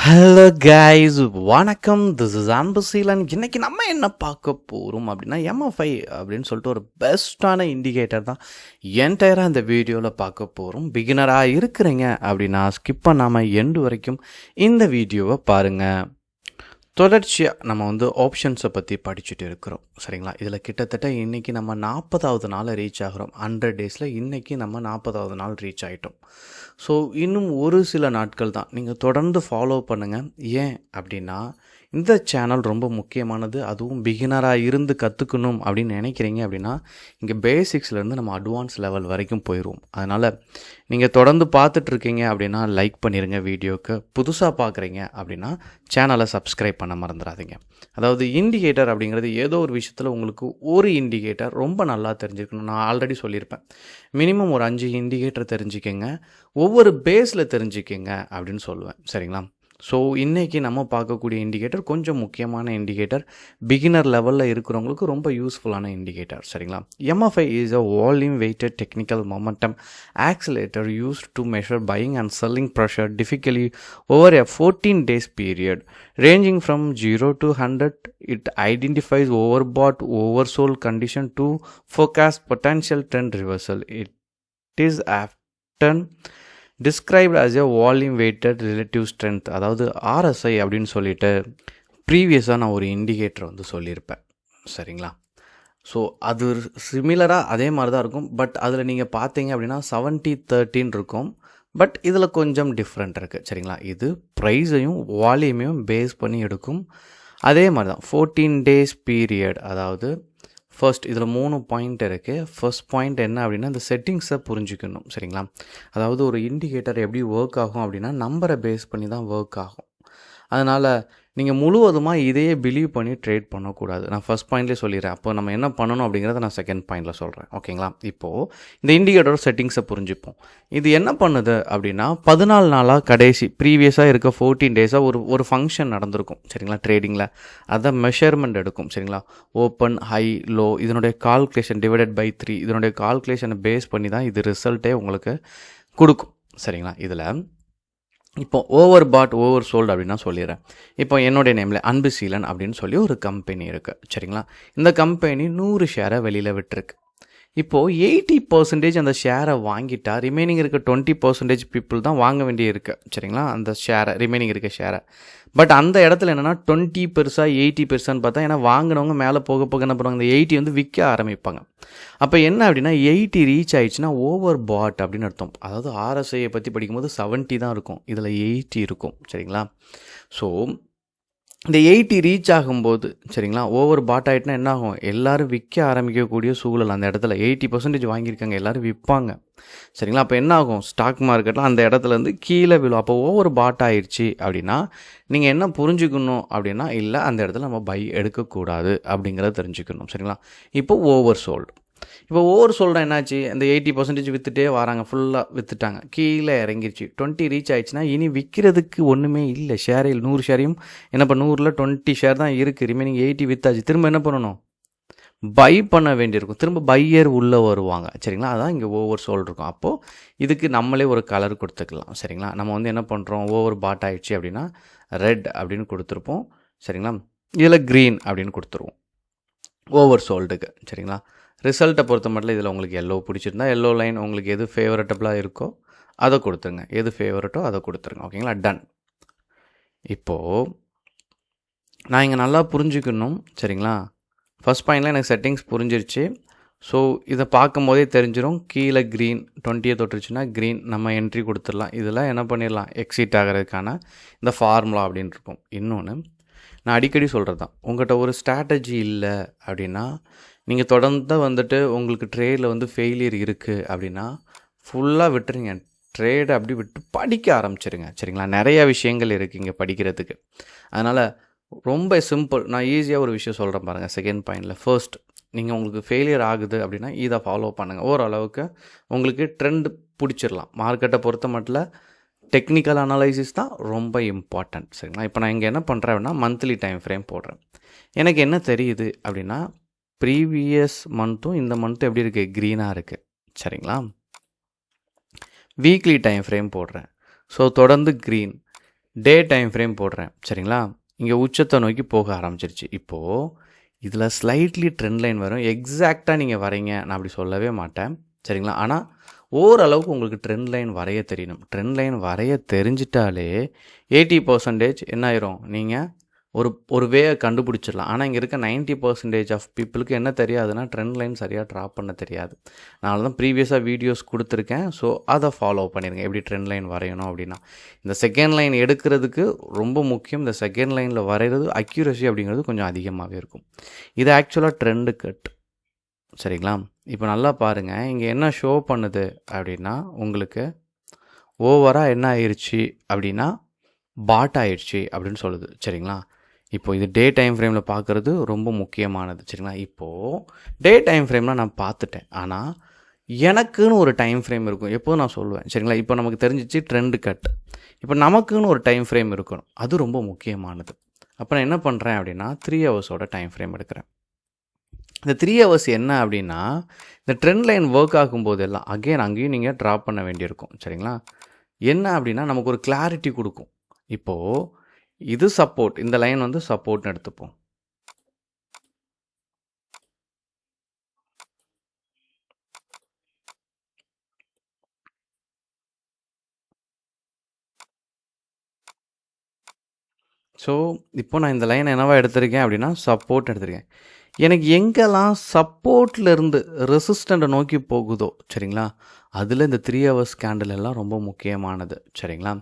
Hello guys, வணக்கம். This is Anbuseelan. இன்னைக்கு நம்ம என்ன பார்க்க போகிறோம் அப்படின்னா எம்எஃப்ஐ அப்படின்னு சொல்லிட்டு ஒரு பெஸ்ட்டான இண்டிகேட்டர் தான் என்டையராக இந்த வீடியோவில் பார்க்க போகிறோம். பிகினராக இருக்கிறீங்க அப்படின்னா ஸ்கிப் பண்ணாமல் எண்டு வரைக்கும் இந்த வீடியோவை பாருங்கள். தொடர்ச்சியாக நம்ம ஆப்ஷன்ஸை பற்றி படிச்சுட்டு இருக்கிறோம், சரிங்களா? இதில் கிட்டத்தட்ட இன்றைக்கி நம்ம 40வது நாள் ரீச் ஆகிறோம். 100 டேஸில் இன்றைக்கி நம்ம 40வது நாள் ரீச் ஆகிட்டோம். ஸோ இன்னும் ஒரு சில நாட்கள் தான், நீங்கள் தொடர்ந்து ஃபாலோ பண்ணுங்கள். ஏன் அப்படின்னா இந்த சேனல் ரொம்ப முக்கியமானது. அதுவும் பிகினராக இருந்து கற்றுக்கணும் அப்படின்னு நினைக்கிறீங்க அப்படின்னா இங்கே பேசிக்ஸ்லேருந்து நம்ம அட்வான்ஸ் லெவல் வரைக்கும் போயிடுவோம். அதனால் நீங்கள் தொடர்ந்து பார்த்துட்ருக்கீங்க அப்படின்னா லைக் பண்ணிடுங்க வீடியோவுக்கு. புதுசாக பார்க்குறீங்க அப்படின்னா சேனலை சப்ஸ்கிரைப் பண்ண மறந்துடாதீங்க. அதாவது இண்டிகேட்டர் அப்படிங்கிறது ஏதோ ஒரு விஷயத்தில் உங்களுக்கு ஒரு இண்டிகேட்டர் ரொம்ப நல்லா தெரிஞ்சுக்கணும். நான் ஆல்ரெடி சொல்லியிருப்பேன், மினிமம் ஒரு 5 இண்டிகேட்டர் தெரிஞ்சுக்கங்க, ஒவ்வொரு பேஸில் தெரிஞ்சுக்கங்க அப்படின்னு சொல்லுவேன், சரிங்களா? ஸோ இன்றைக்கி நம்ம பார்க்கக்கூடிய இண்டிகேட்டர் கொஞ்சம் முக்கியமான இண்டிகேட்டர், பிகினர் லெவலில் இருக்கிறவங்களுக்கு ரொம்ப யூஸ்ஃபுல்லான இண்டிகேட்டர், சரிங்களா? MFI is a volume weighted technical momentum oscillator used to measure buying and selling pressure typically over a 14 days period ranging from 0 to 100. It identifies overbought oversold condition to forecast potential trend reversal. It is often described as a volume weighted relative strength. அதாவது RSI அப்படின்னு சொல்லிட்டு ப்ரீவியஸாக நான் ஒரு indicator சொல்லியிருப்பேன், சரிங்களா? So அது சிமிலராக அதே மாதிரி தான் இருக்கும். பட் அதில் நீங்கள் பார்த்தீங்க அப்படின்னா 70-13 இருக்கும். பட் இதில் கொஞ்சம் டிஃப்ரெண்ட் இருக்குது, சரிங்களா? இது ப்ரைஸையும் வால்யூமையும் பேஸ் பண்ணி எடுக்கும். அதே மாதிரி தான் 14 days பீரியட். அதாவது ஃபர்ஸ்ட் இதில் 3 பாயிண்ட் இருக்குது. ஃபர்ஸ்ட் பாயிண்ட் என்ன அப்படின்னா இந்த செட்டிங்ஸை புரிஞ்சுக்கணும், சரிங்களா? அதாவது ஒரு இண்டிகேட்டர் எப்படி ஒர்க் ஆகும் அப்படின்னா நம்பரை பேஸ் பண்ணி தான் ஒர்க் ஆகும். அதனால் நீங்கள் முழுவதுமாக இதையே பிலீவ் பண்ணி ட்ரேட் பண்ணக்கூடாது. நான் ஃபர்ஸ்ட் பாயிண்ட்லேயே சொல்லிடுறேன். அப்போ நம்ம என்ன பண்ணணும் அப்படிங்கிறத நான் செகண்ட் பாயிண்டில் சொல்கிறேன், ஓகேங்களா? இப்போது இந்த இண்டிகேட்டர் செட்டிங்ஸை புரிஞ்சுப்போம். இது என்ன பண்ணுது அப்படின்னா 14 நாளாக கடைசி ப்ரீவியஸாக இருக்க 14 டேஸாக ஒரு ஃபங்க்ஷன் நடந்திருக்கும், சரிங்களா? ட்ரேடிங்கில் அதை மெஷர்மெண்ட் எடுக்கும், சரிங்களா? ஓப்பன், ஹை, லோ, இதனுடைய கால்குலேஷன் டிவைடட் பை 3, இதனுடைய கால்குலேஷனை பேஸ் பண்ணி தான் இது ரிசல்ட்டே உங்களுக்கு கொடுக்கும், சரிங்களா? இதில் இப்போ ஓவர் பாட் ஓவர் சோல்டு அப்படின்னு நான் சொல்லிடுறேன். இப்போ என்னுடைய நேமில் அன்புசீலன் அப்படின்னு சொல்லி ஒரு கம்பெனி இருக்குது, சரிங்களா? இந்த கம்பெனி 100 ஷேரை வெளியில் விட்டுருக்கு. இப்போது 80% அந்த ஷேரை வாங்கிட்டா ரிமைனிங் இருக்க 20% பீப்புள் தான் வாங்க வேண்டிய இருக்குது, சரிங்களா? அந்த ஷேரை, ரிமைனிங் இருக்க ஷேரை. பட் அந்த இடத்துல என்னென்னா 20 பெருசா 80 பெருசான்னு பார்த்தா, ஏன்னா வாங்கினவங்க மேலே போக போக என்ன பண்ணுவாங்க, இந்த 80 விற்க ஆரம்பிப்பாங்க. அப்போ என்ன அப்படின்னா 80 ரீச் ஆயிடுச்சுன்னா ஓவர் பாட் அப்படின்னு அர்த்தம். அதாவது ஆர்எஸ்ஐயை பற்றி படிக்கும்போது 70 தான் இருக்கும், இதில் 80 இருக்கும், சரிங்களா? ஸோ இந்த 80 ரீச் ஆகும்போது, சரிங்களா, ஓவர் பாட் ஆகிட்டுனா என்ன ஆகும், எல்லோரும் விற்க ஆரம்பிக்கக்கூடிய சூழல். அந்த இடத்துல 80% வாங்கியிருக்காங்க, எல்லோரும் விற்பாங்க, சரிங்களா? அப்போ என்ன ஆகும், ஸ்டாக் மார்க்கெட்டில் அந்த இடத்துலேருந்து கீழே விழும். அப்போ ஓவர் பாட் ஆயிடுச்சு அப்படின்னா நீங்கள் என்ன புரிஞ்சுக்கணும் அப்படின்னா, இல்லை அந்த இடத்துல நம்ம பை எடுக்கக்கூடாது அப்படிங்கிறத தெரிஞ்சுக்கணும், சரிங்களா? இப்போ ஓவர் சோல்டு. இப்போ ஓவர் சோல்டா என்னாச்சு, இந்த 80% விற்றுட்டே வராங்க, ஃபுல்லாக விற்றுட்டாங்க, கீழே இறங்கிருச்சு, 20 ரீச் ஆயிடுச்சுன்னா இனி விற்கிறதுக்கு ஒன்றுமே இல்லை. ஷேரில் 100 ஷேரையும் என்ன பண்ண, 100ல் 20 ஷேர் தான் இருக்குது, ரிமைனிங் 80 விற்றாச்சு. திரும்ப என்ன பண்ணணும், பை பண்ண வேண்டியிருக்கும். திரும்ப பையர் உள்ளே வருவாங்க, சரிங்களா? அதான் இங்கே ஓவர் சோல்டு இருக்கும். அப்போது இதுக்கு நம்மளே ஒரு கலர் கொடுத்துக்கலாம், சரிங்களா? நம்ம என்ன பண்ணுறோம், ஓவர் பாட் ஆயிடுச்சு அப்படின்னா ரெட் அப்படின்னு கொடுத்துருப்போம், சரிங்களா? இதில் க்ரீன் அப்படின்னு கொடுத்துருவோம் ஓவர் சோல்டுக்கு, சரிங்களா? ரிசல்ட்டை பொறுத்த மட்டும் இதில் உங்களுக்கு எல்லோ பிடிச்சிருந்தா எல்லோ லைன் உங்களுக்கு எது ஃபேவரட்டபுளாக இருக்கோ அதை கொடுத்துருங்க, எது ஃபேவரட்டோ அதை கொடுத்துருங்க, ஓகேங்களா? டன். இப்போது நான் இங்கே நல்லா புரிஞ்சுக்கணும், சரிங்களா? ஃபஸ்ட் பாயிண்டில் எனக்கு செட்டிங்ஸ் புரிஞ்சிருச்சு. ஸோ இதை பார்க்கும் போதே தெரிஞ்சிடும், கீழே க்ரீன் 20 தொட்டுருச்சுன்னா க்ரீன், நம்ம என்ட்ரி கொடுத்துடலாம். இதில் என்ன பண்ணிடலாம், எக்ஸிட் ஆகிறதுக்கான இந்த ஃபார்முலா அப்படின்னு இருக்கும். இன்னொன்று நான் அடிக்கடி சொல்கிறது தான், உங்கள்கிட்ட ஒரு ஸ்ட்ராட்டஜி இல்லை அப்படின்னா நீங்கள் தொடர்ந்து உங்களுக்கு ட்ரேடில் ஃபெயிலியர் இருக்குது அப்படின்னா ஃபுல்லாக விட்டுருங்க, ட்ரேடை அப்படி விட்டு படிக்க ஆரம்பிச்சிருங்க, சரிங்களா? நிறைய விஷயங்கள் இருக்குது இங்கே படிக்கிறதுக்கு. அதனால் ரொம்ப சிம்பிள், நான் ஈஸியாக ஒரு விஷயம் சொல்கிறேன் பாருங்கள். செகண்ட் பாயிண்டில் ஃபர்ஸ்ட், நீங்கள் உங்களுக்கு ஃபெயிலியர் ஆகுது அப்படின்னா இதை ஃபாலோ பண்ணுங்கள். ஓரளவுக்கு உங்களுக்கு ட்ரெண்ட் பிடிச்சிடலாம். மார்க்கெட்டை பொறுத்த மட்டும் டெக்னிக்கல் அனலைசிஸ் தான் ரொம்ப இம்பார்ட்டன்ட், சரிங்களா? இப்போ நான் இங்கே என்ன பண்ணுறேன் அப்படின்னா மந்த்லி டைம் ஃப்ரேம் போடுறேன். எனக்கு என்ன தெரியுது அப்படின்னா ப்ரீவியஸ் மந்த்தும் இந்த மந்த்தும் எப்படி இருக்குது, க்ரீனாக இருக்குது, சரிங்களா? வீக்லி டைம் ஃப்ரேம் போடுறேன். ஸோ தொடர்ந்து க்ரீன், டே டைம் ஃப்ரேம் போடுறேன் சரிங்களா. இங்கே உச்சத்தை நோக்கி போக ஆரம்பிச்சிருச்சு. இப்போது இதில் ஸ்லைட்லி ட்ரெண்ட் லைன் வரும். எக்ஸாக்டாக நீங்கள் வரைங்க நான் அப்படி சொல்லவே மாட்டேன் சரிங்களா. ஆனால் ஓரளவுக்கு உங்களுக்கு ட்ரெண்ட் லைன் வரைய தெரியணும். ட்ரெண்ட் லைன் வரைய தெரிஞ்சிட்டாலே 80% என்ன ஆயிரும், நீங்கள் ஒரு வேயை கண்டுபிடிச்சிடலாம். ஆனால் இங்கே இருக்க 90% ஆஃப் பீப்புளுக்கு என்ன தெரியாதுன்னா ட்ரெண்ட் லைன் சரியாக ட்ரா பண்ண தெரியாது. நான் தான் ப்ரீவியஸாக வீடியோஸ் கொடுத்துருக்கேன். ஸோ அதை ஃபாலோ பண்ணிடுங்க எப்படி ட்ரெண்ட் லைன் வரையணும் அப்படின்னா. இந்த செகண்ட் லைன் எடுக்கிறதுக்கு ரொம்ப முக்கியம். இந்த செகண்ட் லைனில் வரைகிறது அக்யூரசி அப்படிங்கிறது கொஞ்சம் அதிகமாகவே இருக்கும். இது ஆக்சுவலாக ட்ரெண்டு கட் சரிங்களா. இப்போ நல்லா பாருங்கள், இங்கே என்ன ஷோ பண்ணுது அப்படின்னா உங்களுக்கு ஓவராக என்ன ஆயிடுச்சு அப்படின்னா பாட் ஆயிடுச்சு அப்படின்னு சொல்லுது சரிங்களா. இப்போ இது டே டைம் ஃப்ரேமில் பார்க்குறது ரொம்ப முக்கியமானது சரிங்களா. இப்போது டே டைம் ஃப்ரேம்லாம் நான் பார்த்துட்டேன். ஆனால் எனக்குன்னு ஒரு டைம் ஃப்ரேம் இருக்கும். எப்போதும் நான் சொல்லுவேன் சரிங்களா. இப்போ நமக்கு தெரிஞ்சிச்சு ட்ரெண்டு கட். இப்போ நமக்குன்னு ஒரு டைம் ஃப்ரேம் இருக்கணும். அது ரொம்ப முக்கியமானது. அப்போ நான் என்ன பண்ணுறேன் அப்படின்னா 3 ஹவர்ஸோட டைம் ஃப்ரேம் எடுக்கிறேன். இந்த 3 ஹவர்ஸ் என்ன அப்படின்னா இந்த ட்ரெண்ட் லைன் ஒர்க் ஆகும்போது எல்லாம் அங்கேயும் நீங்கள் ட்ரா பண்ண வேண்டியிருக்கும் சரிங்களா. என்ன அப்படின்னா நமக்கு ஒரு கிளாரிட்டி கொடுக்கும். இப்போது இது சப்போர்ட், இந்த லைன் வந்து சப்போர்ட்னு எடுத்துப்போம். ஸோ இப்போ நான் இந்த லைன் என்னவா எடுத்திருக்கேன் அப்படின்னா சப்போர்ட் எடுத்திருக்கேன். எனக்கு எங்கெல்லாம் சப்போர்ட்லேருந்து ரெசிஸ்டண்ட்டை நோக்கி போகுதோ சரிங்களா, அதில் இந்த 3 ஹவர்ஸ் கேண்டில் எல்லாம் ரொம்ப முக்கியமானது சரிங்களா.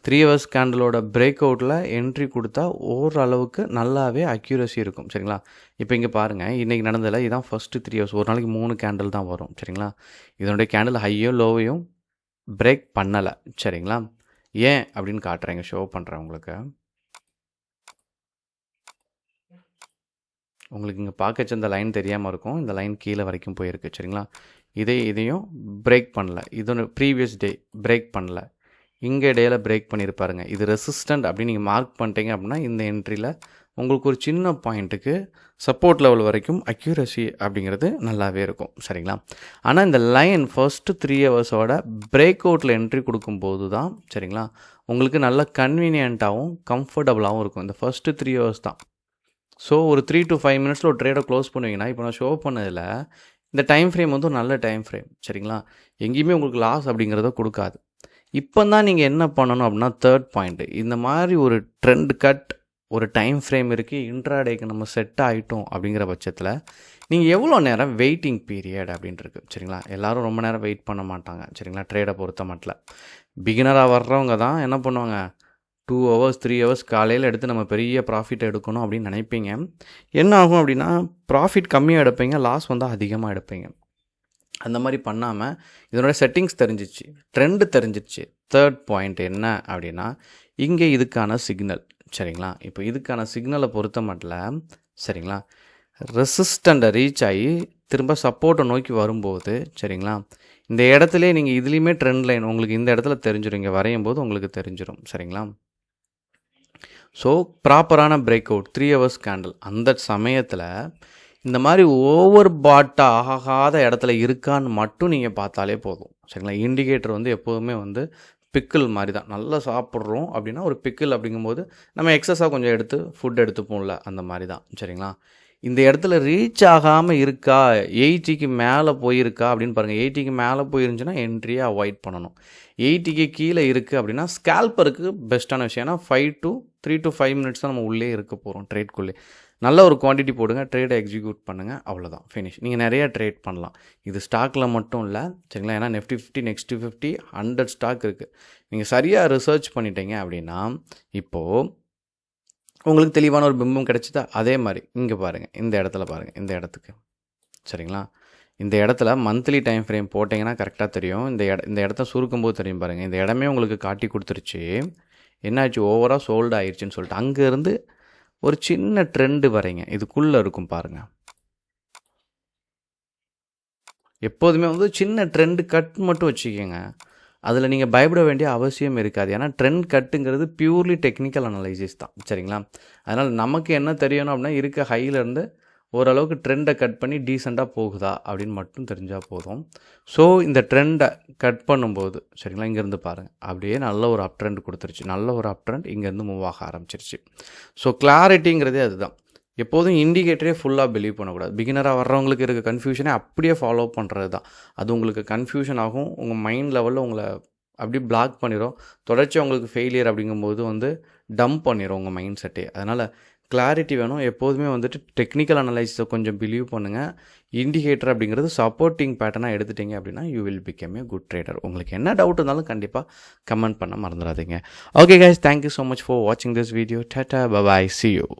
3 ஹவர்ஸ் கேண்டிலோட பிரேக் அவுட்டில் என்ட்ரி கொடுத்தா ஓரளவுக்கு நல்லாவே அக்யூரசி இருக்கும் சரிங்களா. இப்போ இங்கே பாருங்கள், இன்றைக்கி நடந்ததில் இதுதான் ஃபஸ்ட்டு 3 ஹவர்ஸ். ஒரு நாளைக்கு 3 கேண்டில் தான் வரும் சரிங்களா. இதனுடைய கேண்டில் ஹையோ லோவையும் பிரேக் பண்ணலை சரிங்களா. ஏன் அப்படின்னு காட்டுறேங்க, ஷோ பண்ணுறேன் உங்களுக்கு. உங்களுக்கு இங்கே பார்க்கச்சு இந்த லைன் தெரியாமல் இருக்கும். இந்த லைன் கீழே வரைக்கும் போயிருக்கு சரிங்களா. இதையும் பிரேக் பண்ணல. இது ப்ரீவியஸ் டே பிரேக் பண்ணல. இங்கே டேயில் பிரேக் பண்ணியிருப்பாருங்க. இது ரெசிஸ்டண்ட் அப்படின்னு நீங்கள் மார்க் பண்ணிட்டீங்க அப்படின்னா இந்த என்ட்ரியில் உங்களுக்கு ஒரு சின்ன பாயிண்ட்டுக்கு சப்போர்ட் லெவல் வரைக்கும் அக்யூரசி அப்படிங்கிறது நல்லாவே இருக்கும் சரிங்களா. ஆனால் இந்த லைன் ஃபஸ்ட்டு 3 ஹவர்ஸோட பிரேக் அவுட்டில் என்ட்ரி கொடுக்கும்போது தான் சரிங்களா உங்களுக்கு நல்ல கன்வீனியண்ட்டாகவும் கம்ஃபர்டபுளாகவும் இருக்கும். இந்த ஃபஸ்ட்டு 3 ஹவர்ஸ் தான். ஸோ ஒரு 3 to 5 மினிட்ஸில் ஒரு ட்ரேடை க்ளோஸ் பண்ணுவீங்கன்னா இப்போ நான் ஷோ பண்ணதில் இந்த டைம் ஃப்ரேம் வந்து ஒரு நல்ல டைம் ஃப்ரேம் சரிங்களா. எங்கேயுமே உங்களுக்கு லாஸ் அப்படிங்கிறத கொடுக்காது. இப்போ தான் நீங்கள் என்ன பண்ணணும் அப்படின்னா தேர்ட் பாயிண்ட்டு, இந்த மாதிரி ஒரு ட்ரெண்ட் கட் ஒரு டைம் ஃப்ரேம் இருக்குது, இன்ட்ராடேக்கு நம்ம செட் ஆகிட்டோம் அப்படிங்கிற பட்சத்தில் நீங்கள் எவ்வளோ நேரம் வெயிட்டிங் பீரியட் அப்படின்ட்டு சரிங்களா. எல்லோரும் ரொம்ப நேரம் வெயிட் பண்ண மாட்டாங்க சரிங்களா. ட்ரேடை பொறுத்த மட்டும் பிகினராக வர்றவங்க தான் என்ன பண்ணுவாங்க, 2 ஹவர்ஸ் 3 ஹவர்ஸ் காலையில் எடுத்து நம்ம பெரிய ப்ராஃபிட் எடுக்கணும் அப்படின்னு நினைப்பீங்க. என்ன ஆகும் அப்படின்னா ப்ராஃபிட் கம்மியாக எடுப்பீங்க, லாஸ் வந்து அதிகமாக எடுப்பீங்க. அந்த மாதிரி பண்ணாமல் இதனோட செட்டிங்ஸ் தெரிஞ்சிச்சு, ட்ரெண்டு தெரிஞ்சிச்சு. தேர்ட் பாயிண்ட் என்ன அப்படின்னா இங்கே இதுக்கான சிக்னல் சரிங்களா. இப்போ இதுக்கான சிக்னலை பொறுத்த மட்டும் சரிங்களா, ரெசிஸ்டண்ட்டை ரீச் ஆகி திரும்ப சப்போர்ட்டை நோக்கி வரும்போது சரிங்களா, இந்த இடத்துல நீங்கள் இதுலேயுமே ட்ரெண்ட் லைன் உங்களுக்கு இந்த இடத்துல தெரிஞ்சிடும். இங்கே வரையும் போது உங்களுக்கு தெரிஞ்சிடும் சரிங்களா. ஸோ ப்ராப்பரான பிரேக் அவுட் 3 ஹவர்ஸ் கேண்டில் அந்த சமயத்தில் இந்த மாதிரி ஓவர் பாட்டாக ஆகாத இடத்துல இருக்கான்னு மட்டும் நீங்கள் பார்த்தாலே போதும் சரிங்களா. இண்டிகேட்டர் வந்து எப்போதுமே வந்து பிக்கிள் மாதிரி தான். நல்லா சாப்பிட்றோம் அப்படின்னா ஒரு பிக்கிள் அப்படிங்கும்போது நம்ம எக்ஸஸாக கொஞ்சம் எடுத்து ஃபுட் எடுத்துப்போம்ல, அந்த மாதிரி தான் சரிங்களா. இந்த இடத்துல ரீச் ஆகாமல் இருக்கா, 80க்கு மேலே போயிருக்கா அப்படின்னு பாருங்கள். 80க்கு மேலே போயிருந்துச்சுன்னா என்ட்ரியை அவாய்ட் பண்ணணும். 80க்கு கீழே இருக்குது அப்படின்னா ஸ்கேல்பருக்கு பெஸ்ட்டான விஷயம். ஏன்னா 3 to 5 மினிட்ஸ் தான் நம்ம உள்ளே இருக்க போகிறோம் ட்ரேட்குள்ளே. நல்ல ஒரு குவான்டிட்டி போடுங்க, ட்ரேடை எக்ஸிக்யூட் பண்ணுங்கள், அவ்வளோதான், ஃபினிஷ். நீங்கள் நிறையா ட்ரேட் பண்ணலாம். இது ஸ்டாக்கில் மட்டும் இல்லை சரிங்களா. ஏன்னா Nifty 50 Next 50 100 ஸ்டாக் இருக்குது. நீங்கள் சரியாக ரிசர்ச் பண்ணிட்டீங்க அப்படின்னா இப்போது உங்களுக்கு தெளிவான ஒரு பிம்பம் கிடச்சிதா. அதே மாதிரி இங்கே பாருங்கள், இந்த இடத்துல பாருங்கள், இந்த இடத்துக்கு சரிங்களா. இந்த இடத்துல மந்த்லி டைம் ஃப்ரேம் போட்டிங்கன்னா கரெக்டாக தெரியும். இந்த இடத்த சுருக்கும்போது தெரியும் பாருங்கள். இந்த இடமே உங்களுக்கு காட்டி கொடுத்துருச்சு என்னாச்சு, ஓவராக சோல்டு ஆயிடுச்சுன்னு சொல்லிட்டு. அங்கேருந்து ஒரு சின்ன ட்ரெண்டு வரைங்க, இதுக்குள்ளே இருக்கும் பாருங்கள். எப்போதுமே வந்து சின்ன ட்ரெண்டு கட் மட்டும் வச்சுக்கோங்க. அதில் நீங்கள் பயப்பட வேண்டிய அவசியம் இருக்காது. ஏன்னா ட்ரெண்ட் கட்டுங்கிறது பியூர்லி டெக்னிக்கல் அனலைசிஸ் தான் சரிங்களா. அதனால் நமக்கு என்ன தெரியணும் அப்படின்னா இருக்க ஹையிலேருந்து ஓரளவுக்கு ட்ரெண்டை கட் பண்ணி டீசெண்டாக போகுதா அப்படின்னு மட்டும் தெரிஞ்சால் போதும். ஸோ இந்த ட்ரெண்டை கட் பண்ணும்போது சரிங்களா, இங்கேருந்து பாருங்கள் அப்படியே நல்ல ஒரு அப் ட்ரெண்ட் கொடுத்துருச்சு. நல்ல ஒரு அப் ட்ரெண்ட் இங்கேருந்து மூவ் ஆக ஆரம்பிச்சிருச்சு. ஸோ கிளாரிட்டிங்கிறதே அதுதான். எப்போதும் இண்டிகேட்டரே ஃபுல்லாக பிலீவ் பண்ணக்கூடாது. பிகினராக வர்றவங்களுக்கு இருக்க கன்ஃபியூஷனே அப்படியே ஃபாலோ பண்ணுறது தான். அது உங்களுக்கு கன்ஃபியூஷன் ஆகும், உங்கள் மைண்ட் லெவலில் உங்களை அப்படியே பிளாக் பண்ணிடும். தொடர்ச்சியாக உங்களுக்கு ஃபெயிலியர் அப்படிங்கும்போது டம்ப் பண்ணிடும் உங்கள் மைண்ட் செட்டே. அதனால் கிளாரிட்டி வேணும். எப்போதுமே டெக்னிக்கல் அனலைஸை கொஞ்சம் பிலீவ் பண்ணுங்கள். இண்டிகேட்டர் அப்படிங்கிறது சப்போர்ட்டிங் பேட்டர்னாக எடுத்துட்டிங்க அப்படின்னா you will become a good trader. உங்களுக்கு என்ன டவுட் இருந்தாலும் கண்டிப்பாக கமெண்ட் பண்ண மறந்துடாதீங்க. Okay guys, thank you so much for வாட்சிங் this video. Ta-ta, bye bye, see you.